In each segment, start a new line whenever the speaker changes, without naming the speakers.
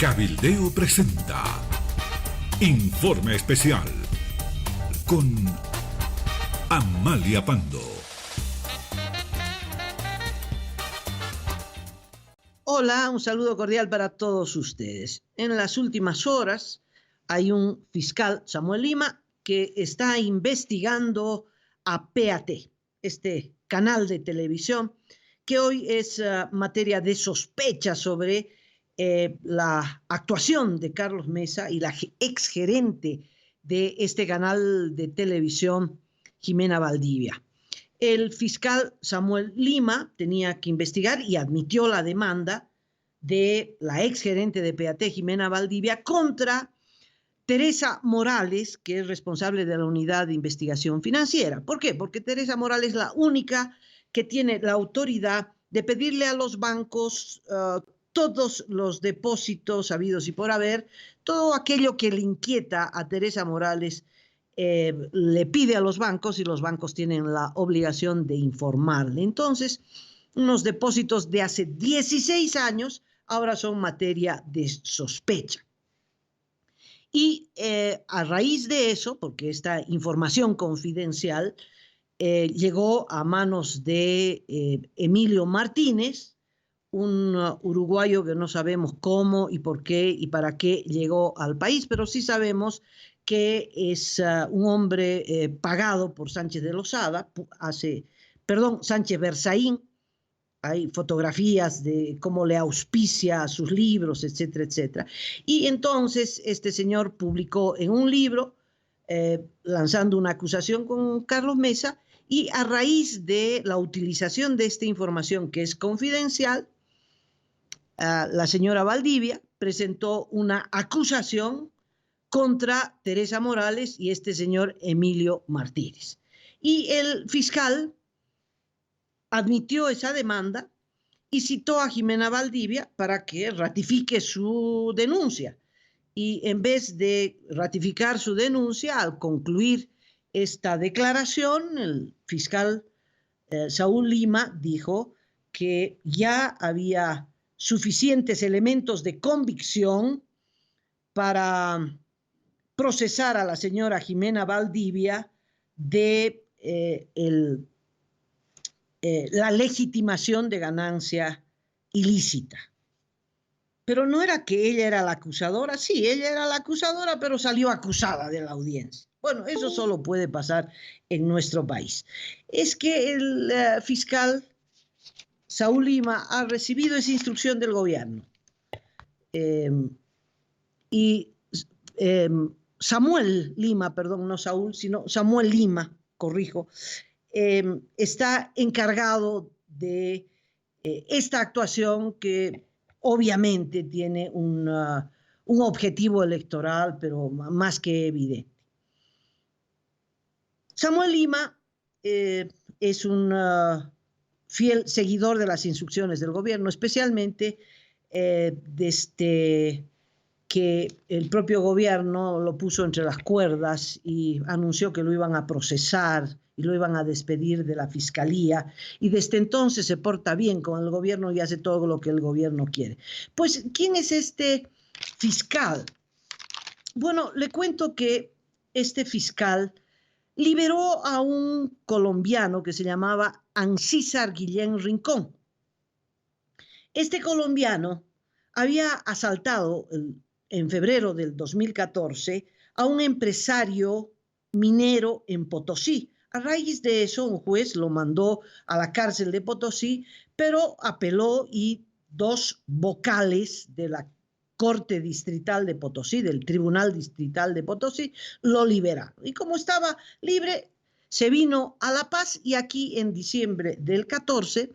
Cabildeo presenta Informe Especial con Amalia Pando.
Hola, un saludo cordial para todos ustedes. En las últimas horas hay un fiscal, Samuel Lima, que está investigando a PAT, este canal de televisión, que hoy es materia de sospecha sobre la actuación de Carlos Mesa y la exgerente de este canal de televisión, Jimena Valdivia. El fiscal Samuel Lima tenía que investigar y admitió la demanda de la exgerente de PAT, Jimena Valdivia, contra Teresa Morales, que es responsable de la unidad de investigación financiera. ¿Por qué? Porque Teresa Morales es la única que tiene la autoridad de pedirle a los bancos todos los depósitos habidos y por haber, todo aquello que le inquieta a Teresa Morales le pide a los bancos y los bancos tienen la obligación de informarle. Entonces, unos depósitos de hace 16 años ahora son materia de sospecha. Y a raíz de eso, porque esta información confidencial llegó a manos de Emilio Martínez, un uruguayo que no sabemos cómo y por qué y para qué llegó al país, pero sí sabemos que es un hombre pagado por Sánchez de Lozada, Sánchez Berzaín. Hay fotografías de cómo le auspicia sus libros, etcétera, etcétera. Y entonces este señor publicó en un libro, lanzando una acusación con Carlos Mesa, y a raíz de la utilización de esta información que es confidencial, la señora Valdivia presentó una acusación contra Teresa Morales y este señor Emilio Martínez. Y el fiscal admitió esa demanda y citó a Jimena Valdivia para que ratifique su denuncia. Y en vez de ratificar su denuncia, al concluir esta declaración, el fiscal Saúl Lima dijo que ya había suficientes elementos de convicción para procesar a la señora Jimena Valdivia de la legitimación de ganancia ilícita. Pero no era que ella era la acusadora. Sí, ella era la acusadora, pero salió acusada de la audiencia. Bueno, eso solo puede pasar en nuestro país. Es que el fiscal Saúl Lima ha recibido esa instrucción del gobierno. Samuel Lima, perdón, no Saúl, sino Samuel Lima, corrijo, está encargado de esta actuación que obviamente tiene un objetivo electoral, pero más que evidente. Samuel Lima es un fiel seguidor de las instrucciones del gobierno, especialmente desde que el propio gobierno lo puso entre las cuerdas y anunció que lo iban a procesar y lo iban a despedir de la fiscalía, y desde entonces se porta bien con el gobierno y hace todo lo que el gobierno quiere. Pues, ¿quién es este fiscal? Bueno, le cuento que este fiscal liberó a un colombiano que se llamaba Ancísar Guillén Rincón. Este colombiano había asaltado en febrero del 2014 a un empresario minero en Potosí. A raíz de eso, un juez lo mandó a la cárcel de Potosí, pero apeló y dos vocales de la Corte Distrital de Potosí, del Tribunal Distrital de Potosí, lo liberaron. Y como estaba libre, se vino a La Paz y aquí en diciembre del 14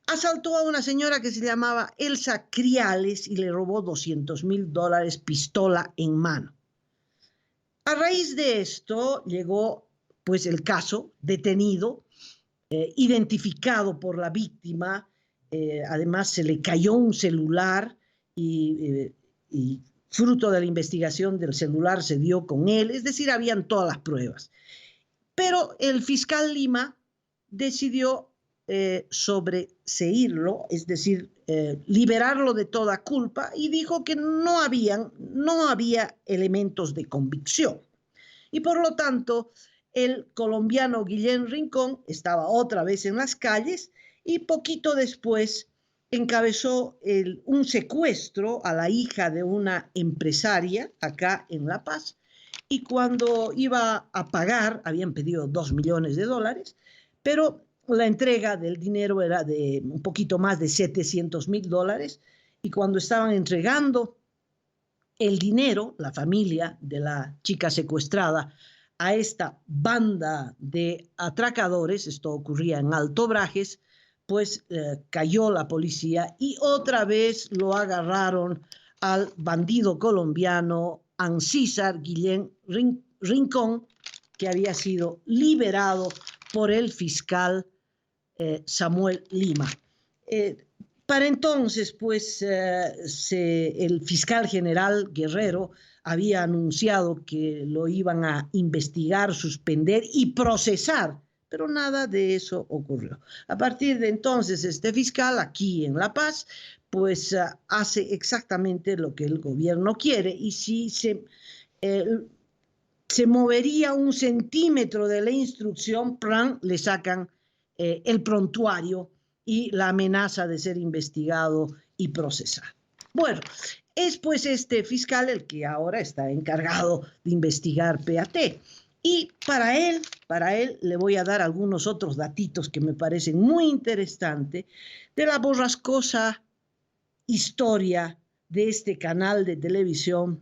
asaltó a una señora que se llamaba Elsa Criales y le robó $200,000, pistola en mano. A raíz de esto llegó pues el caso, detenido, identificado por la víctima, además se le cayó un celular y fruto de la investigación del celular se dio con él, es decir, habían todas las pruebas. Pero el fiscal Lima decidió sobreseírlo, es decir, liberarlo de toda culpa y dijo que no había elementos de convicción. Y por lo tanto, el colombiano Guillén Rincón estaba otra vez en las calles y poquito después encabezó un secuestro a la hija de una empresaria acá en La Paz, y cuando iba a pagar, habían pedido $2 millones, pero la entrega del dinero era de un poquito más de $700.000, y cuando estaban entregando el dinero, la familia de la chica secuestrada, a esta banda de atracadores, esto ocurría en Alto Brajes, pues cayó la policía y otra vez lo agarraron al bandido colombiano Ancísar Guillén Rincón, que había sido liberado por el fiscal Samuel Lima. Para entonces, pues, el fiscal general Guerrero había anunciado que lo iban a investigar, suspender y procesar, pero nada de eso ocurrió. A partir de entonces, este fiscal aquí en La Paz, pues, hace exactamente lo que el gobierno quiere, y si se movería 1 centímetro de la instrucción, le sacan el prontuario y la amenaza de ser investigado y procesado. Bueno, es pues este fiscal el que ahora está encargado de investigar PAT. Y para él le voy a dar algunos otros datitos que me parecen muy interesantes de la borrascosa historia de este canal de televisión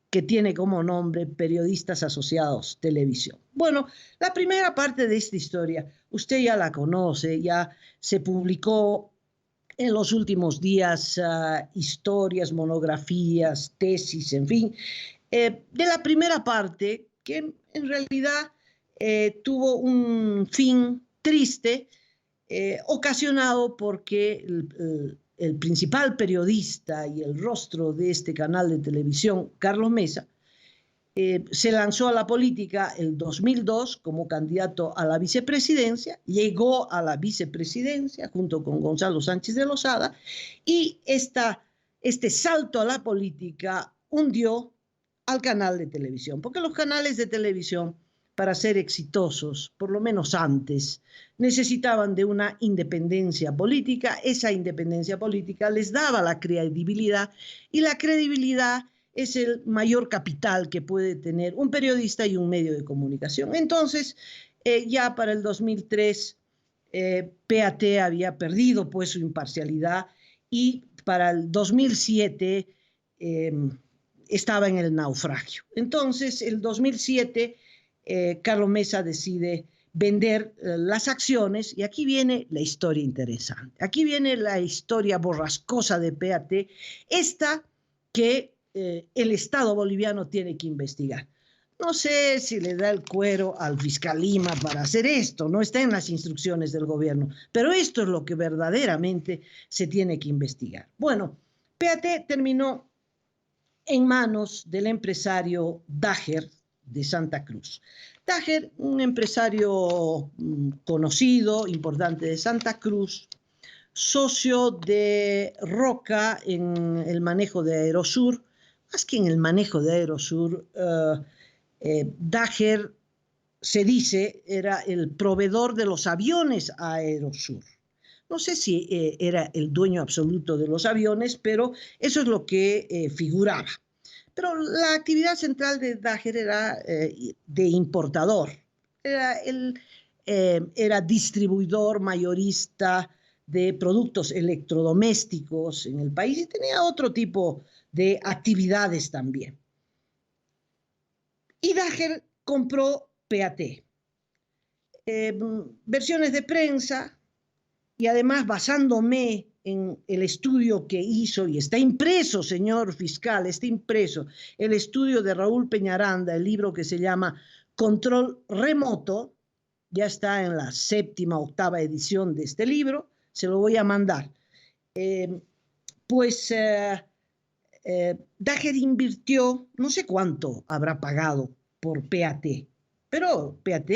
que tiene como nombre Periodistas Asociados Televisión. Bueno, la primera parte de esta historia, usted ya la conoce, ya se publicó en los últimos días historias, monografías, tesis, en fin, de la primera parte, que en realidad tuvo un fin triste, ocasionado porque el principal periodista y el rostro de este canal de televisión, Carlos Mesa, se lanzó a la política el 2002 como candidato a la vicepresidencia, llegó a la vicepresidencia junto con Gonzalo Sánchez de Lozada, y este salto a la política hundió al canal de televisión, porque los canales de televisión, para ser exitosos, por lo menos antes, necesitaban de una independencia política. Esa independencia política les daba la credibilidad, y la credibilidad es el mayor capital que puede tener un periodista y un medio de comunicación. Entonces, ya para el 2003, PAT había perdido pues su imparcialidad, y para el 2007 estaba en el naufragio. Entonces, el 2007, Carlos Mesa decide vender las acciones, y aquí viene la historia interesante. Aquí viene la historia borrascosa de PAT, esta que el Estado boliviano tiene que investigar. No sé si le da el cuero al fiscal Lima para hacer esto, no está en las instrucciones del gobierno, pero esto es lo que verdaderamente se tiene que investigar. Bueno, PAT terminó en manos del empresario Dager de Santa Cruz. Dager, un empresario conocido, importante de Santa Cruz, socio de Roca en el manejo de Aerosur. Más que en el manejo de Aerosur, Dager, se dice, era el proveedor de los aviones a Aerosur. No sé si era el dueño absoluto de los aviones, pero eso es lo que figuraba. Pero la actividad central de Dager era de importador. Era distribuidor mayorista de productos electrodomésticos en el país, y tenía otro tipo de actividades también. Y Dager compró PAT. Versiones de prensa, y además basándome en el estudio que hizo, y está impreso, señor fiscal, está impreso, el estudio de Raúl Peñaranda, el libro que se llama Control Remoto, ya está en la 7ª, 8ª edición de este libro, se lo voy a mandar. Dager invirtió, no sé cuánto habrá pagado por PAT, pero PAT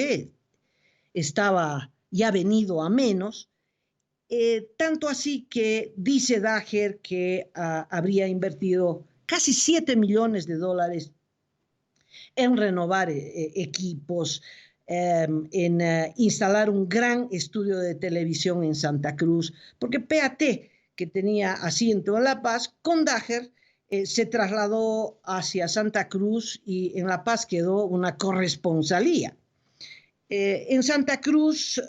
estaba ya venido a menos, Tanto así que dice Dager que habría invertido casi 7 millones de dólares en renovar equipos, en instalar un gran estudio de televisión en Santa Cruz, porque PAT, que tenía asiento en La Paz, con Dager se trasladó hacia Santa Cruz y en La Paz quedó una corresponsalía. En Santa Cruz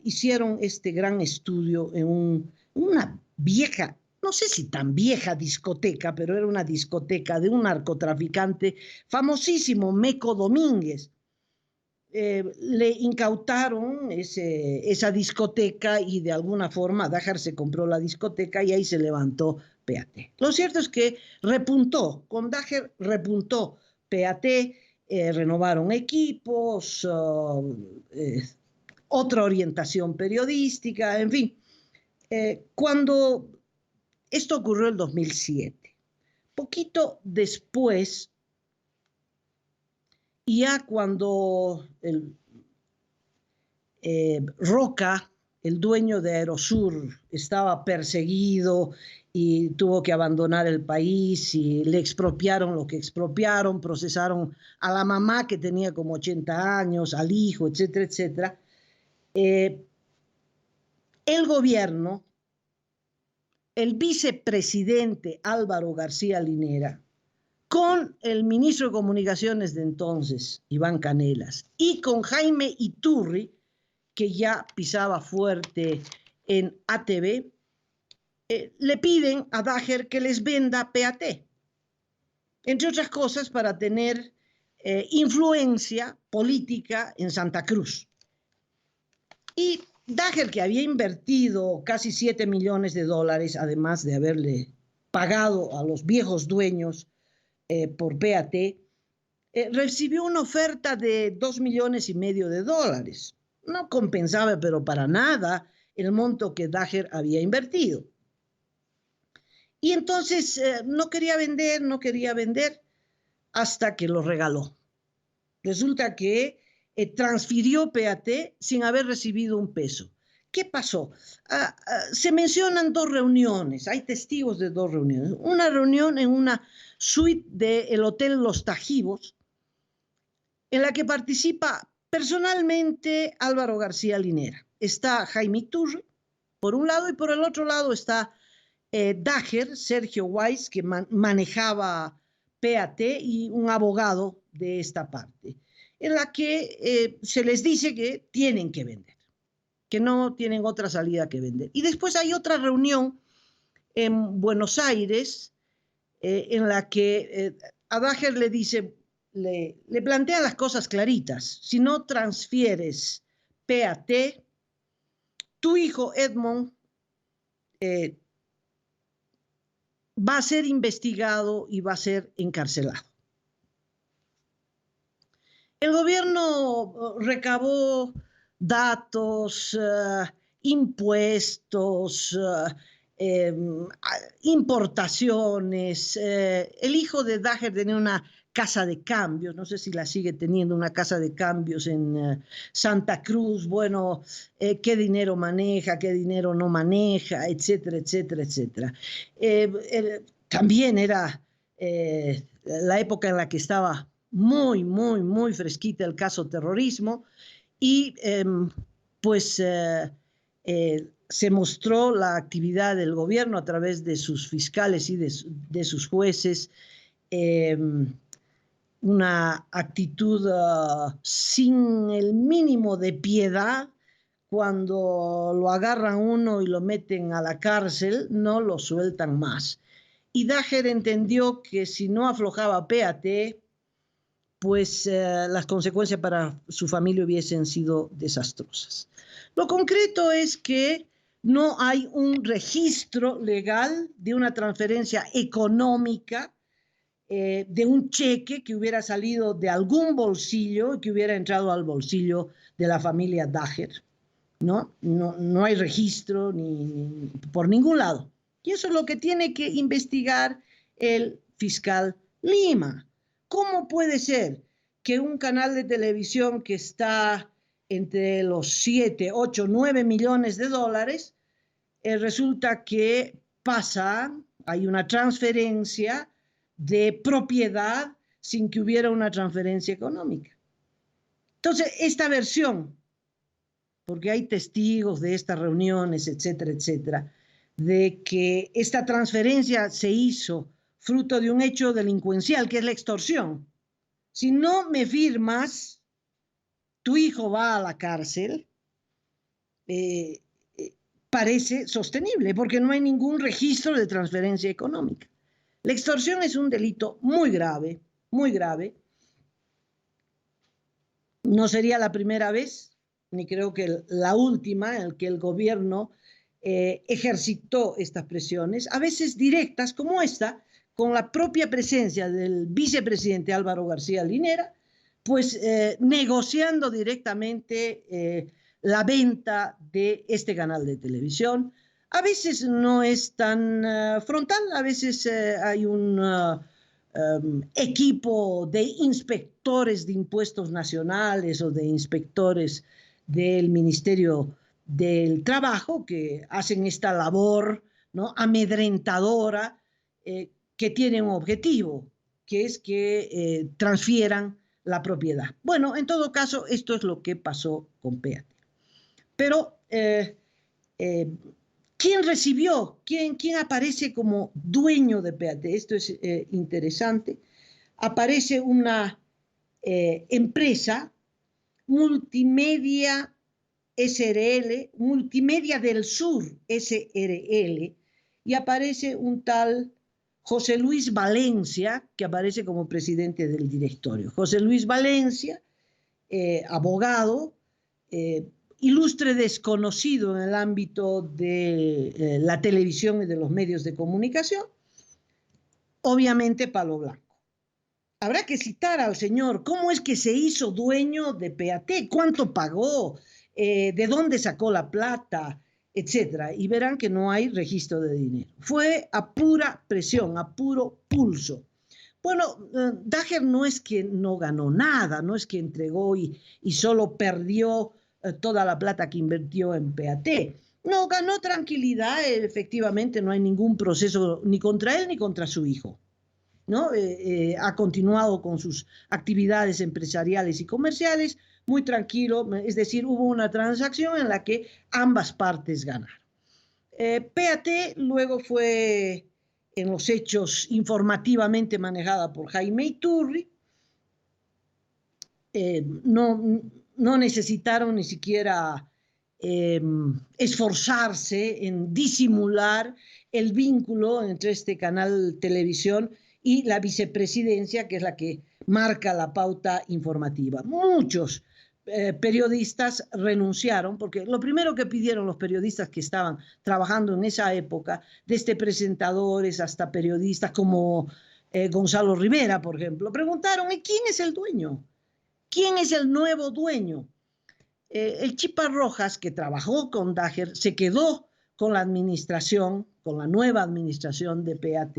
hicieron este gran estudio en una vieja, no sé si tan vieja discoteca, pero era una discoteca de un narcotraficante famosísimo, Meco Domínguez. Le incautaron esa discoteca y de alguna forma Dager se compró la discoteca y ahí se levantó PAT. Lo cierto es que repuntó, con Dager repuntó PAT, renovaron equipos, otra orientación periodística, en fin. Cuando esto ocurrió en el 2007, poquito después, ya cuando Roca, el dueño de Aerosur, estaba perseguido y tuvo que abandonar el país y le expropiaron lo que expropiaron, procesaron a la mamá que tenía como 80 años, al hijo, etcétera, etcétera. El gobierno, el vicepresidente Álvaro García Linera, con el ministro de Comunicaciones de entonces, Iván Canelas, y con Jaime Iturri, que ya pisaba fuerte en ATV, le piden a Dager que les venda PAT, entre otras cosas para tener influencia política en Santa Cruz. Y Dager, que había invertido casi 7 millones de dólares, además de haberle pagado a los viejos dueños por PAT, recibió una oferta de 2,5 millones de dólares. No compensaba, pero para nada, el monto que Dager había invertido. Y entonces no quería vender, hasta que lo regaló. Resulta que transfirió PAT sin haber recibido un peso. ¿Qué pasó? Se mencionan 2 reuniones, hay testigos de 2 reuniones. Una reunión en una suite del Hotel Los Tajivos, en la que participa personalmente Álvaro García Linera. Está Jaime Iturri, por un lado, y por el otro lado está Dager, Sergio Weiss, que manejaba PAT, y un abogado de esta parte, en la que se les dice que tienen que vender, que no tienen otra salida que vender. Y después hay otra reunión en Buenos Aires, en la que a Dager le dice, le plantea las cosas claritas: si no transfieres PAT, tu hijo Edmond va a ser investigado y va a ser encarcelado. El gobierno recabó datos, impuestos, importaciones. El hijo de Dager tenía una casa de cambios, no sé si la sigue teniendo, una casa de cambios en Santa Cruz. Bueno, qué dinero maneja, qué dinero no maneja, etcétera, etcétera, etcétera. También era la época en la que estaba muy, muy, muy fresquita el caso terrorismo, y se mostró la actividad del gobierno a través de sus fiscales y de sus jueces, una actitud sin el mínimo de piedad. Cuando lo agarran uno y lo meten a la cárcel, no lo sueltan más. Y Dager entendió que si no aflojaba PAT, pues las consecuencias para su familia hubiesen sido desastrosas. Lo concreto es que no hay un registro legal de una transferencia económica, de un cheque que hubiera salido de algún bolsillo y que hubiera entrado al bolsillo de la familia Dager. No hay registro ni por ningún lado. Y eso es lo que tiene que investigar el fiscal Lima. ¿Cómo puede ser que un canal de televisión que está entre los 7, 8, 9 millones de dólares resulta que hay una transferencia de propiedad sin que hubiera una transferencia económica. Entonces, esta versión, porque hay testigos de estas reuniones, etcétera, etcétera, de que esta transferencia se hizo fruto de un hecho delincuencial, que es la extorsión. Si no me firmas, tu hijo va a la cárcel, parece sostenible, porque no hay ningún registro de transferencia económica. La extorsión es un delito muy grave, muy grave. No sería la primera vez, ni creo que la última, en que el gobierno ejercitó estas presiones, a veces directas como esta, con la propia presencia del vicepresidente Álvaro García Linera, pues negociando directamente la venta de este canal de televisión. A veces no es tan frontal, a veces hay un equipo de inspectores de impuestos nacionales o de inspectores del Ministerio del Trabajo que hacen esta labor, ¿no?, amedrentadora, que tiene un objetivo, que es que transfieran la propiedad. Bueno, en todo caso, esto es lo que pasó con PAT. Pero, ¿quién recibió? ¿Quién aparece como dueño de PAT? Esto es interesante. Aparece una empresa, Multimedia SRL, Multimedia del Sur SRL, y aparece un tal José Luis Valencia, que aparece como presidente del directorio. José Luis Valencia, abogado, ilustre desconocido en el ámbito de la televisión y de los medios de comunicación, obviamente palo blanco. Habrá que citar al señor cómo es que se hizo dueño de PAT, cuánto pagó, de dónde sacó la plata, etcétera, y verán que no hay registro de dinero. Fue a pura presión, a puro pulso. Bueno, Dager no es que no ganó nada, no es que entregó y solo perdió toda la plata que invirtió en PAT. No, ganó tranquilidad, efectivamente no hay ningún proceso ni contra él ni contra su hijo, ¿no? Ha continuado con sus actividades empresariales y comerciales muy tranquilo, es decir, hubo una transacción en la que ambas partes ganaron. PAT luego fue, en los hechos, informativamente manejada por Jaime Iturri. No necesitaron ni siquiera esforzarse en disimular el vínculo entre este canal de televisión y la vicepresidencia, que es la que marca la pauta informativa. Muchos periodistas renunciaron, porque lo primero que pidieron los periodistas que estaban trabajando en esa época, desde presentadores hasta periodistas como Gonzalo Rivera, por ejemplo, preguntaron: ¿y quién es el dueño? ¿Quién es el nuevo dueño? El Chipa Rojas, que trabajó con Dager, se quedó con la administración, con la nueva administración de PAT,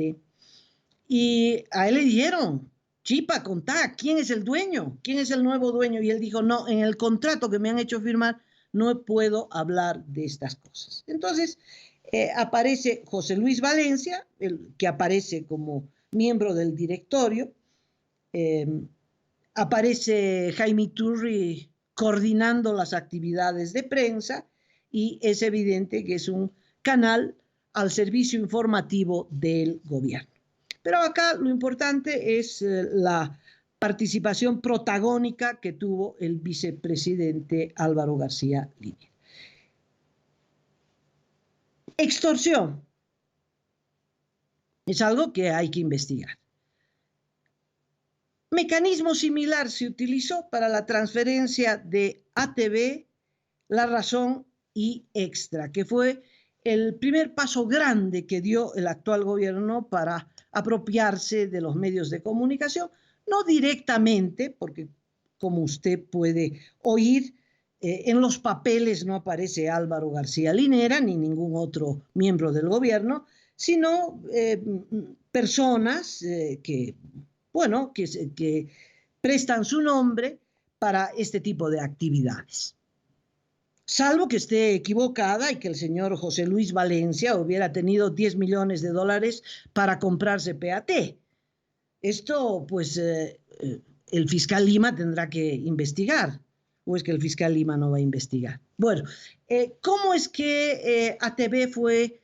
y a él le dijeron: Chipa, contá, ¿quién es el dueño? ¿Quién es el nuevo dueño? Y él dijo: no, en el contrato que me han hecho firmar no puedo hablar de estas cosas. Entonces aparece José Luis Valencia, que aparece como miembro del directorio, aparece Jaime Iturri coordinando las actividades de prensa, y es evidente que es un canal al servicio informativo del gobierno. Pero acá lo importante es la participación protagónica que tuvo el vicepresidente Álvaro García Linera. Extorsión es algo que hay que investigar. Mecanismo similar se utilizó para la transferencia de ATV, La Razón y Extra, que fue el primer paso grande que dio el actual gobierno para apropiarse de los medios de comunicación, no directamente, porque como usted puede oír, en los papeles no aparece Álvaro García Linera ni ningún otro miembro del gobierno, sino personas que prestan su nombre para este tipo de actividades. salvo que esté equivocada y que el señor José Luis Valencia hubiera tenido 10 millones de dólares para comprarse PAT. Esto, pues, el fiscal Lima tendrá que investigar. ¿O es que el fiscal Lima no va a investigar? Bueno, ¿cómo es que ATV fue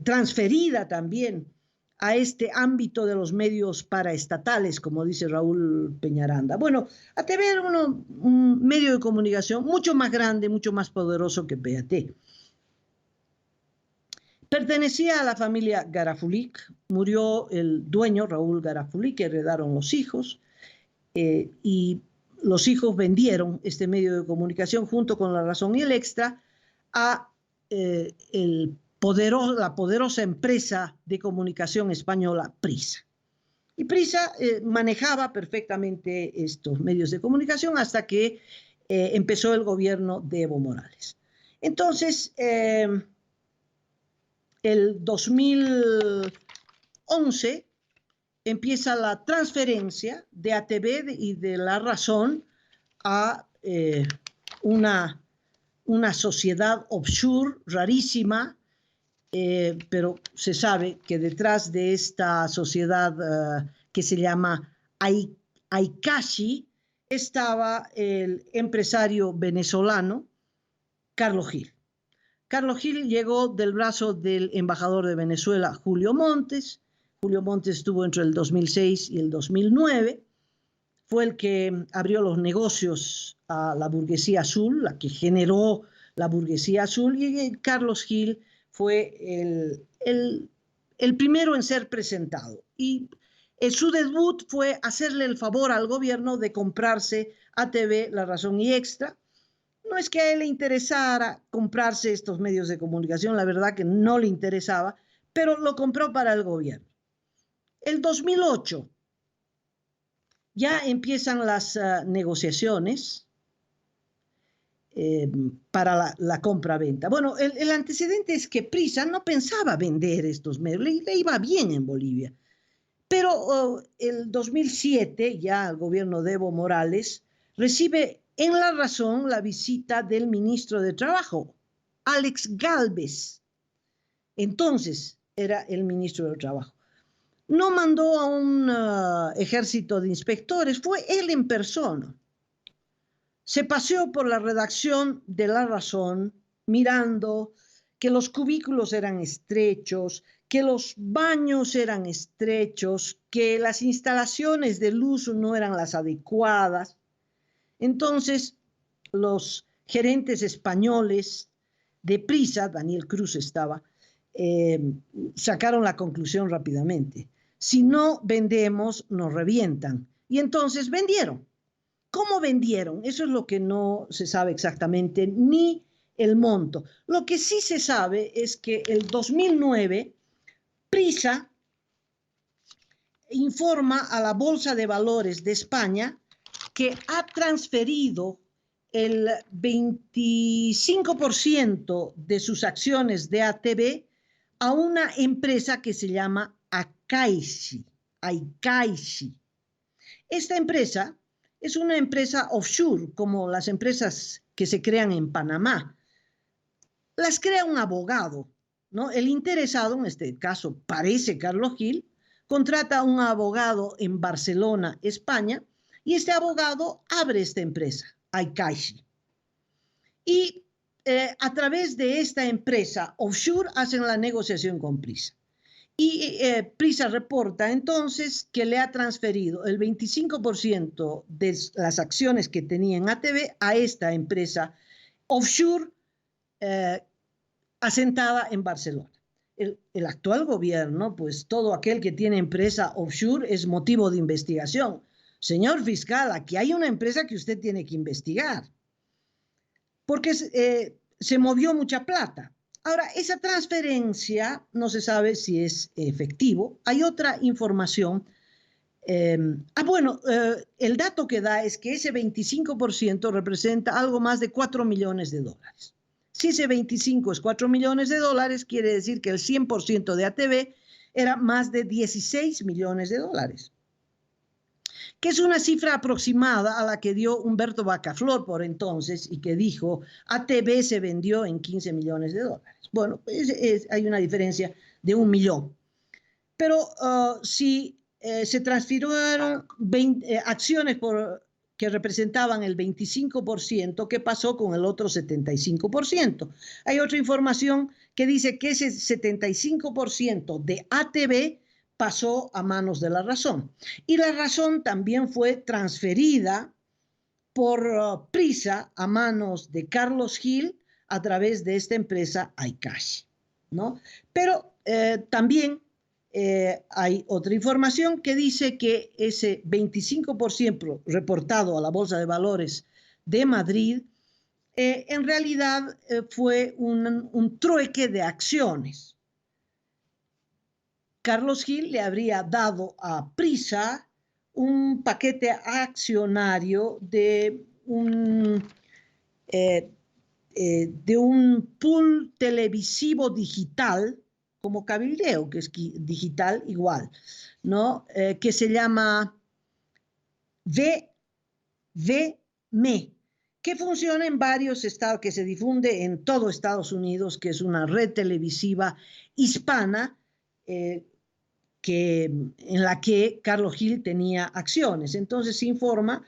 transferida también a este ámbito de los medios paraestatales, como dice Raúl Peñaranda? Bueno, ATV era un medio de comunicación mucho más grande, mucho más poderoso que PAT. Pertenecía a la familia Garafulik, murió el dueño, Raúl Garafulik, heredaron los hijos, y los hijos vendieron este medio de comunicación junto con La Razón y el Extra a la poderosa empresa de comunicación española Prisa. Y Prisa manejaba perfectamente estos medios de comunicación hasta que empezó el gobierno de Evo Morales. Entonces, el 2011 empieza la transferencia de ATV y de La Razón a una sociedad offshore rarísima, pero se sabe que detrás de esta sociedad que se llama Aikashi estaba el empresario venezolano Carlos Gil. Carlos Gil llegó del brazo del embajador de Venezuela, Julio Montes. Julio Montes estuvo entre el 2006 y el 2009. Fue el que abrió los negocios a la burguesía azul, la que generó la burguesía azul, y Carlos Gil fue el primero en ser presentado. Y su debut fue hacerle el favor al gobierno de comprarse ATV, La Razón y Extra. No es que a él le interesara comprarse estos medios de comunicación, la verdad que no le interesaba, pero lo compró para el gobierno. El 2008 ya empiezan las negociaciones para la compra-venta. Bueno, el antecedente es que Prisa no pensaba vender estos medios, le iba bien en Bolivia. Pero el 2007, ya el gobierno de Evo Morales recibe en La Razón la visita del ministro de Trabajo, Alex Gálvez. Entonces era el ministro de Trabajo. No mandó a un ejército de inspectores, fue él en persona. Se paseó por la redacción de La Razón mirando que los cubículos eran estrechos, que los baños eran estrechos, que las instalaciones de luz no eran las adecuadas. Entonces, los gerentes españoles de Prisa, Daniel Cruz estaba, sacaron la conclusión rápidamente. Si no vendemos, nos revientan. Y entonces vendieron. ¿Cómo vendieron? Eso es lo que no se sabe exactamente, ni el monto. Lo que sí se sabe es que el 2009, Prisa informa a la Bolsa de Valores de España que ha transferido el 25% de sus acciones de ATV a una empresa que se llama Aikashi. Esta empresa es una empresa offshore, como las empresas que se crean en Panamá. Las crea un abogado, ¿no? El interesado, en este caso parece Carlos Gil, contrata a un abogado en Barcelona, España, y este abogado abre esta empresa, Aikashi. Y a través de esta empresa offshore hacen la negociación con Prisa. Y Prisa reporta entonces que le ha transferido el 25% de las acciones que tenía en ATV a esta empresa offshore asentada en Barcelona. El actual gobierno, pues todo aquel que tiene empresa offshore es motivo de investigación. Señor fiscal, aquí hay una empresa que usted tiene que investigar, porque se movió mucha plata. Ahora, esa transferencia no se sabe si es efectivo. Hay otra información. El dato que da es que ese 25% representa algo más de 4 millones de dólares. Si ese 25 es 4 millones de dólares, quiere decir que el 100% de ATV era más de 16 millones de dólares. que es una cifra aproximada a la que dio Humberto Bacaflor por entonces y que dijo ATV se vendió en 15 millones de dólares. Bueno, hay una diferencia de 1 millón. Pero si se transfirieron acciones que representaban el 25%, ¿qué pasó con el otro 75%? Hay otra información que dice que ese 75% de ATV pasó a manos de La Razón. Y La Razón también fue transferida por Prisa a manos de Carlos Gil a través de esta empresa iCash, ¿no? Pero también hay otra información que dice que ese 25% reportado a la Bolsa de Valores de Madrid en realidad fue un trueque de acciones. Carlos Gil le habría dado a Prisa un paquete accionario de un pool televisivo digital como Cabildeo, que es digital igual, ¿no? Que se llama VME, que funciona en varios estados, que se difunde en todo Estados Unidos, que es una red televisiva hispana en la que Carlos Gil tenía acciones. Entonces se informa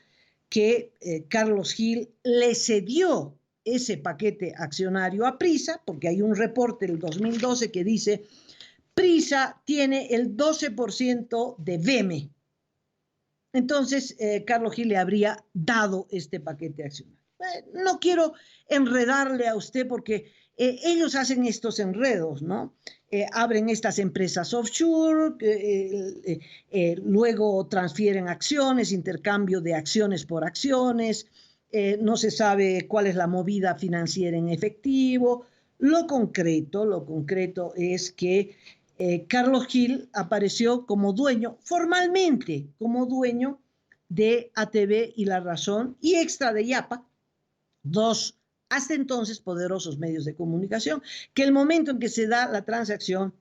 que Carlos Gil le cedió ese paquete accionario a Prisa, porque hay un reporte del 2012 que dice Prisa tiene el 12% de VME. Entonces, Carlos Gil le habría dado este paquete accionario. No quiero enredarle a usted porque ellos hacen estos enredos, ¿no? Abren estas empresas offshore, luego transfieren acciones, intercambio de acciones por acciones, no se sabe cuál es la movida financiera en efectivo. Lo concreto es que Carlos Gil apareció como dueño, formalmente como dueño de ATV y La Razón y Extra de Yapa, dos hasta entonces poderosos medios de comunicación, que el momento en que se da la transacción,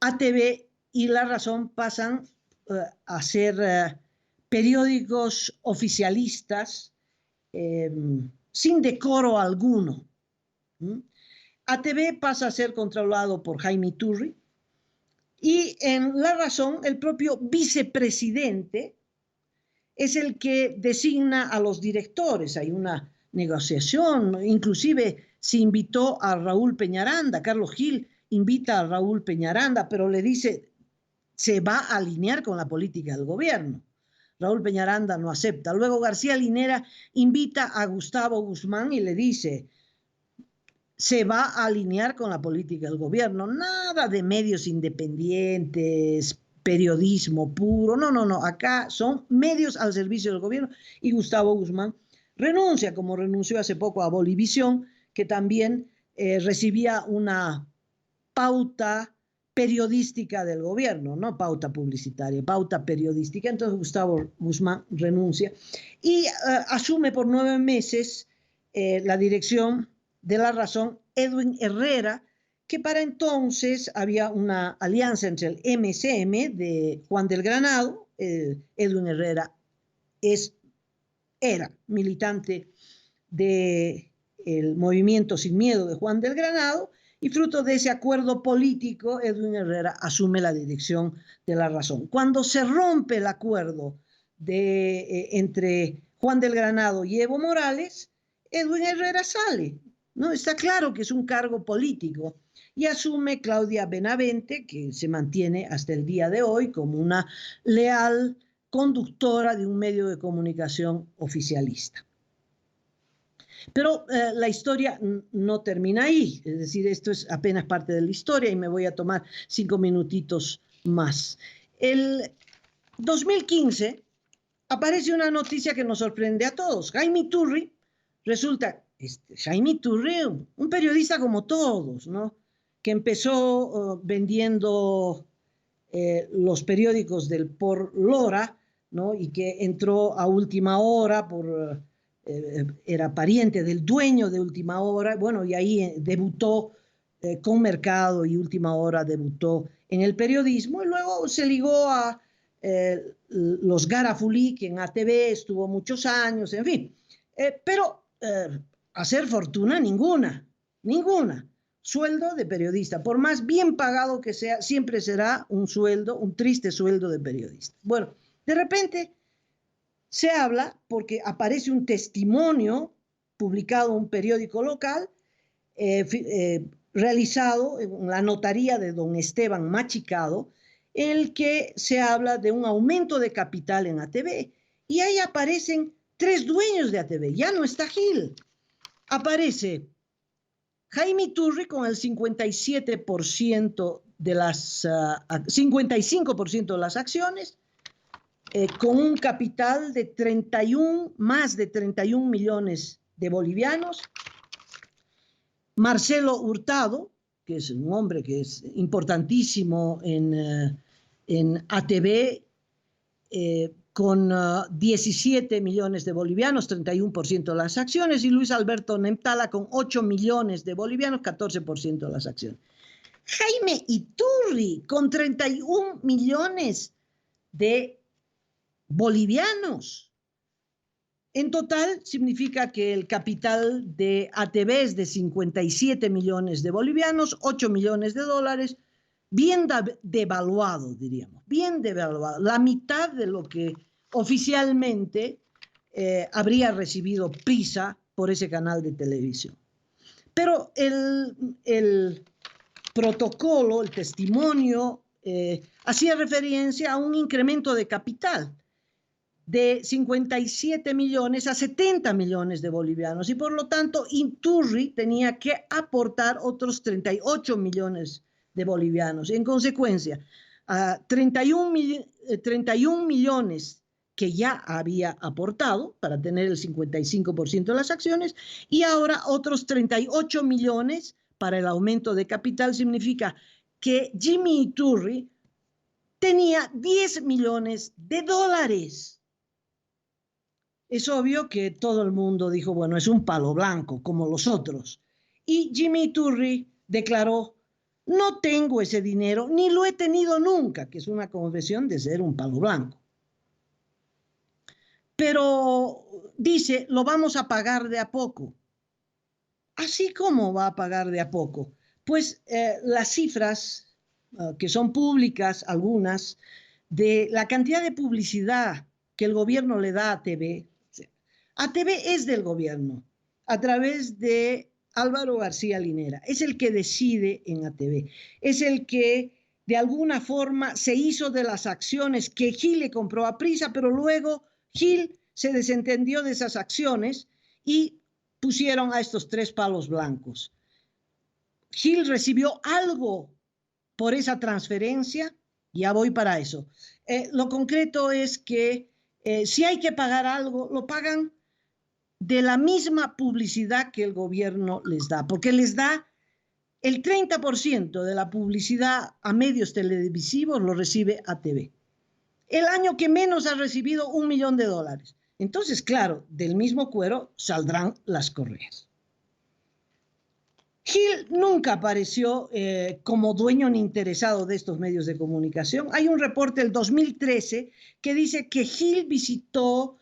ATV y La Razón pasan a ser periódicos oficialistas sin decoro alguno. ATV pasa a ser controlado por Jaime Iturri y en La Razón el propio vicepresidente es el que designa a los directores. Hay una negociación, inclusive se invitó a Raúl Peñaranda, Carlos Gil invita a Raúl Peñaranda, pero le dice, se va a alinear con la política del gobierno. Raúl Peñaranda no acepta. Luego García Linera invita a Gustavo Guzmán y le dice, se va a alinear con la política del gobierno. Nada de medios independientes, periodismo puro, no, acá son medios al servicio del gobierno y Gustavo Guzmán renuncia, como renunció hace poco a Bolivisión, que también recibía una pauta periodística del gobierno, no pauta publicitaria, pauta periodística. Entonces Gustavo Guzmán renuncia y asume por 9 meses la dirección de La Razón Edwin Herrera, que para entonces había una alianza entre el MCM de Juan del Granado, Edwin Herrera era militante del movimiento Sin Miedo de Juan del Granado, y fruto de ese acuerdo político, Edwin Herrera asume la dirección de La Razón. Cuando se rompe el acuerdo entre Juan del Granado y Evo Morales, Edwin Herrera sale, ¿no? Está claro que es un cargo político. Y asume Claudia Benavente, que se mantiene hasta el día de hoy como una leal conductora de un medio de comunicación oficialista. Pero la historia no termina ahí, es decir, esto es apenas parte de la historia y me voy a tomar 5 minutitos más. El 2015 aparece una noticia que nos sorprende a todos. Jaime Iturri, resulta, Jaime Iturri, un periodista como todos, ¿no? Que empezó vendiendo los periódicos del Por Lora, ¿no? Y que entró a Última Hora era pariente del dueño de Última Hora, bueno, y ahí debutó con Mercado y Última Hora debutó en el periodismo y luego se ligó a los Garafuli, que en ATV estuvo muchos años, en fin. Pero hacer fortuna ninguna. Sueldo de periodista, por más bien pagado que sea, siempre será un sueldo, un triste sueldo de periodista. Bueno, de repente se habla porque aparece un testimonio publicado en un periódico local, realizado en la notaría de don Esteban Machicado, en el que se habla de un aumento de capital en ATV. Y ahí aparecen 3 dueños de ATV. Ya no está Gil. Aparece Jaime Iturri con el 57% de las 55% de las acciones, con un capital de más de 31 millones de bolivianos. Marcelo Hurtado, que es un hombre que es importantísimo en ATV, con 17 millones de bolivianos, 31% de las acciones, y Luis Alberto Nemtala con 8 millones de bolivianos, 14% de las acciones. Jaime Iturri con 31 millones de bolivianos. En total significa que el capital de ATV es de 57 millones de bolivianos, 8 millones de dólares, bien devaluado, diríamos, bien devaluado, la mitad de lo que oficialmente habría recibido Prisa por ese canal de televisión. Pero el protocolo, el testimonio, hacía referencia a un incremento de capital de 57 millones a 70 millones de bolivianos, y por lo tanto Iturri tenía que aportar otros 38 millones de bolivianos. En consecuencia, 31 millones que ya había aportado para tener el 55% de las acciones, y ahora otros 38 millones para el aumento de capital. Significa que Jimmy Iturri tenía 10 millones de dólares. Es obvio que todo el mundo dijo, bueno, es un palo blanco, como los otros. Y Jimmy Iturri declaró, no tengo ese dinero, ni lo he tenido nunca, que es una confesión de ser un palo blanco. Pero dice, lo vamos a pagar de a poco. ¿Así cómo va a pagar de a poco? Pues las cifras que son públicas, algunas, de la cantidad de publicidad que el gobierno le da a ATV. ATV es del gobierno, a través de Álvaro García Linera. Es el que decide en ATV. Es el que, de alguna forma, se hizo de las acciones que Gil le compró a Prisa, pero luego Gil se desentendió de esas acciones y pusieron a estos 3 palos blancos. Gil recibió algo por esa transferencia, ya voy para eso. Lo concreto es que si hay que pagar algo, lo pagan de la misma publicidad que el gobierno les da, porque les da el 30% de la publicidad a medios televisivos, lo recibe ATV. El año que menos ha recibido $1 millón. Entonces, claro, del mismo cuero saldrán las correas. Gil nunca apareció como dueño ni interesado de estos medios de comunicación. Hay un reporte del 2013 que dice que Gil visitó,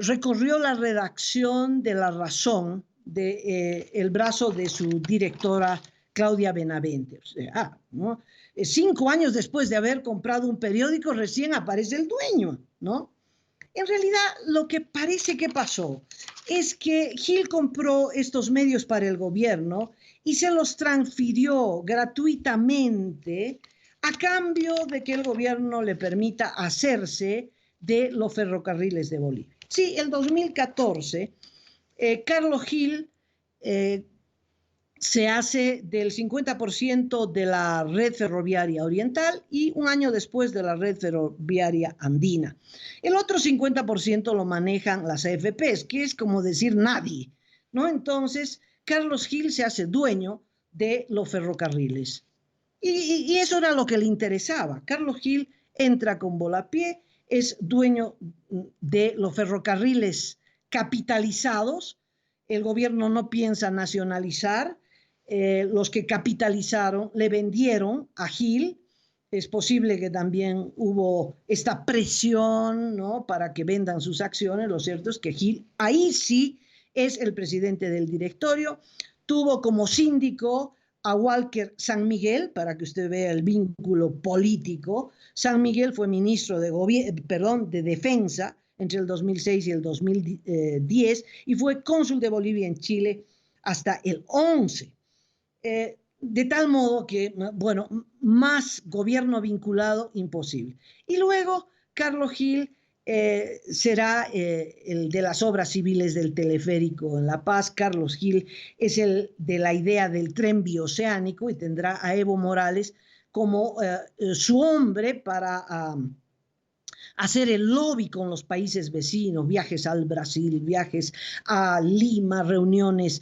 recorrió la redacción de La Razón, el brazo de su directora Claudia Benavente. O sea, ¿no? 5 años después de haber comprado un periódico, recién aparece el dueño, ¿no? En realidad, lo que parece que pasó es que Gil compró estos medios para el gobierno y se los transfirió gratuitamente a cambio de que el gobierno le permita hacerse de los ferrocarriles de Bolivia. Sí, el 2014, Carlos Gil se hace del 50% de la red ferroviaria oriental y un año después de la red ferroviaria andina. El otro 50% lo manejan las AFPs, que es como decir nadie, ¿no? Entonces, Carlos Gil se hace dueño de los ferrocarriles. Y eso era lo que le interesaba. Carlos Gil entra con Volapié, es dueño de los ferrocarriles capitalizados. El gobierno no piensa nacionalizar. Los que capitalizaron le vendieron a Gil Es posible que también hubo esta presión, ¿no?, para que vendan sus acciones. Lo cierto es que Gil, ahí sí es el presidente del directorio. Tuvo como síndico a Walker San Miguel, para que usted vea el vínculo político. San Miguel fue ministro de Defensa entre el 2006 y el 2010 y fue cónsul de Bolivia en Chile hasta el 11. De tal modo que, bueno, más gobierno vinculado, imposible. Y luego Carlos Gil será el de las obras civiles del teleférico en La Paz. Carlos Gil es el de la idea del tren bioceánico y tendrá a Evo Morales como su hombre para hacer el lobby con los países vecinos, viajes al Brasil, viajes a Lima, reuniones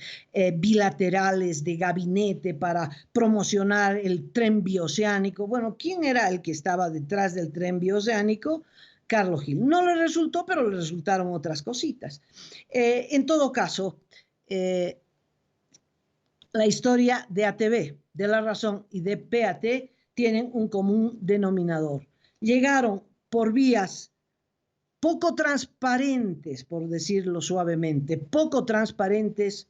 bilaterales de gabinete para promocionar el tren bioceánico. Bueno, ¿quién era el que estaba detrás del tren bioceánico? Carlos Gil. No le resultó, pero le resultaron otras cositas. En todo caso, la historia de ATV, de La Razón y de PAT tienen un común denominador. Llegaron por vías poco transparentes, por decirlo suavemente, poco transparentes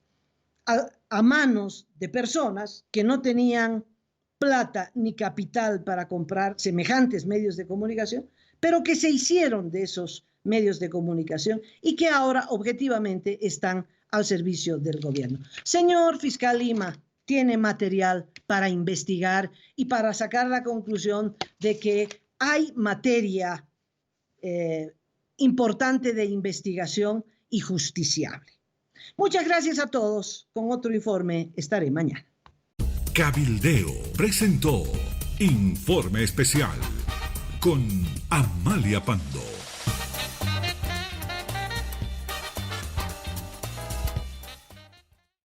a manos de personas que no tenían plata ni capital para comprar semejantes medios de comunicación, pero que se hicieron de esos medios de comunicación y que ahora objetivamente están al servicio del gobierno. Señor fiscal Lima, tiene material para investigar y para sacar la conclusión de que hay materia importante de investigación y justiciable. Muchas gracias a todos. Con otro informe estaré mañana.
Cabildeo presentó Informe Especial con Amalia Pando.